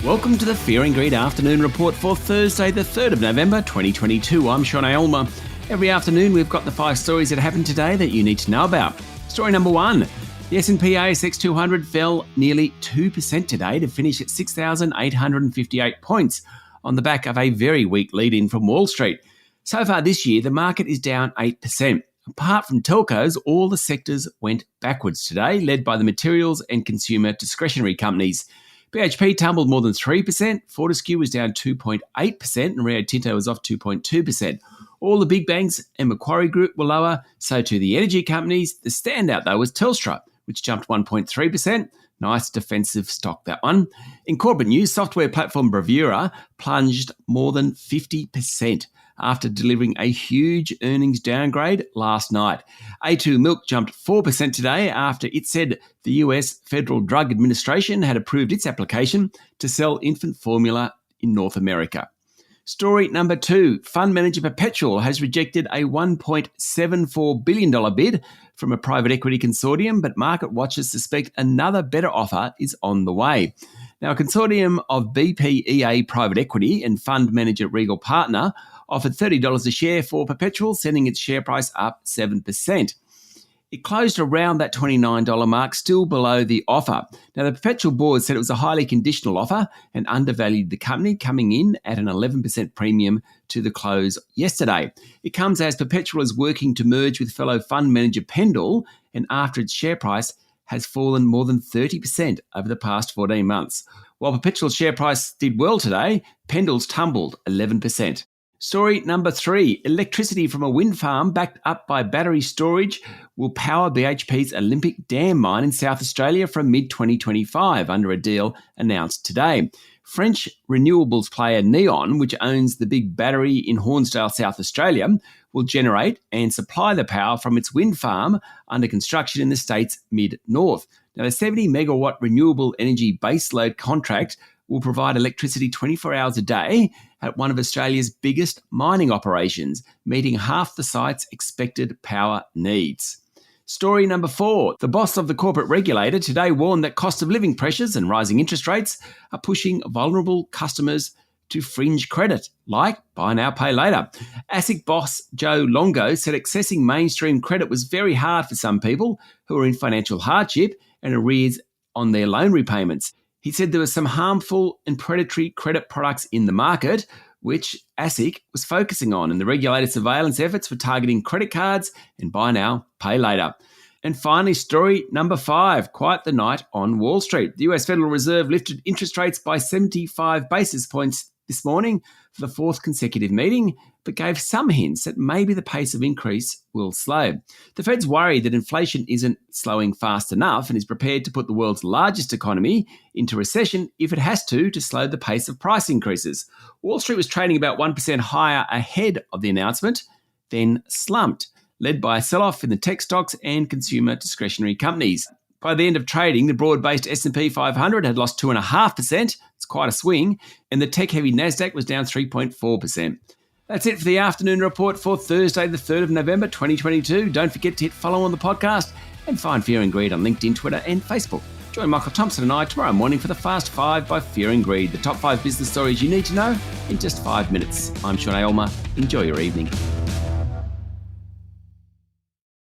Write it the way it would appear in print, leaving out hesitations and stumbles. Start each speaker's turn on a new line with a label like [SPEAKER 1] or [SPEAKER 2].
[SPEAKER 1] Welcome to the Fear and Greed Afternoon Report for Thursday, the 3rd of November, 2022. I'm Sean Aylmer. Every afternoon, we've got the 5 stories that happened today that you need to know about. Story number 1. The S&P ASX 200 fell nearly 2% today to finish at 6,858 points on the back of a very weak lead-in from Wall Street. So far this year, the market is down 8%. Apart from telcos, all the sectors went backwards today, led by the materials and consumer discretionary companies. BHP tumbled more than 3%, Fortescue was down 2.8%, and Rio Tinto was off 2.2%. All the big banks and Macquarie Group were lower, so too the energy companies. The standout, though, was Telstra, which jumped 1.3%. Nice defensive stock, that one. In corporate news, software platform Bravura plunged more than 50% after delivering a huge earnings downgrade last night. A2 Milk jumped 4% today after it said the US Federal Drug Administration had approved its application to sell infant formula in North America. Story number 2. Fund manager Perpetual has rejected a $1.74 billion bid from a private equity consortium, but market watchers suspect another better offer is on the way. Now, a consortium of BPEA Private Equity and fund manager Regal Partner offered $30 a share for Perpetual, sending its share price up 7%. It closed around that $29 mark, still below the offer. Now, the Perpetual board said it was a highly conditional offer and undervalued the company, coming in at an 11% premium to the close yesterday. It comes as Perpetual is working to merge with fellow fund manager Pendal, and after its share price has fallen more than 30% over the past 14 months. While Perpetual's share price did well today, Pendal's tumbled 11%. Story number 3. Electricity from a wind farm backed up by battery storage will power BHP's Olympic Dam mine in South Australia from mid-2025 under a deal announced today. French renewables player Neoen, which owns the big battery in Hornsdale, South Australia, will generate and supply the power from its wind farm under construction in the state's mid-north. Now, the 70 megawatt renewable energy baseload contract will provide electricity 24 hours a day at one of Australia's biggest mining operations, meeting half the site's expected power needs. Story number 4. The boss of the corporate regulator today warned that cost of living pressures and rising interest rates are pushing vulnerable customers to fringe credit, like buy now, pay later. ASIC boss Joe Longo said accessing mainstream credit was very hard for some people who are in financial hardship and arrears on their loan repayments. He said there were some harmful and predatory credit products in the market, which ASIC was focusing on, and the regulated surveillance efforts were targeting credit cards and buy now, pay later. And finally, story number 5, quite the night on Wall Street. The US Federal Reserve lifted interest rates by 75 basis points this morning for the 4th consecutive meeting, but gave some hints that maybe the pace of increase will slow. The Fed's worried that inflation isn't slowing fast enough and is prepared to put the world's largest economy into recession if it has to slow the pace of price increases. Wall Street was trading about 1% higher ahead of the announcement, then slumped, led by a sell-off in the tech stocks and consumer discretionary companies. By the end of trading, the broad-based S&P 500 had lost 2.5%. It's quite a swing. And the tech-heavy Nasdaq was down 3.4%. That's it for the afternoon report for Thursday, the 3rd of November, 2022. Don't forget to hit follow on the podcast and find Fear and Greed on LinkedIn, Twitter and Facebook. Join Michael Thompson and I tomorrow morning for the Fast 5 by Fear and Greed, the top 5 business stories you need to know in just 5 minutes. I'm Sean Aylmer. Enjoy your evening.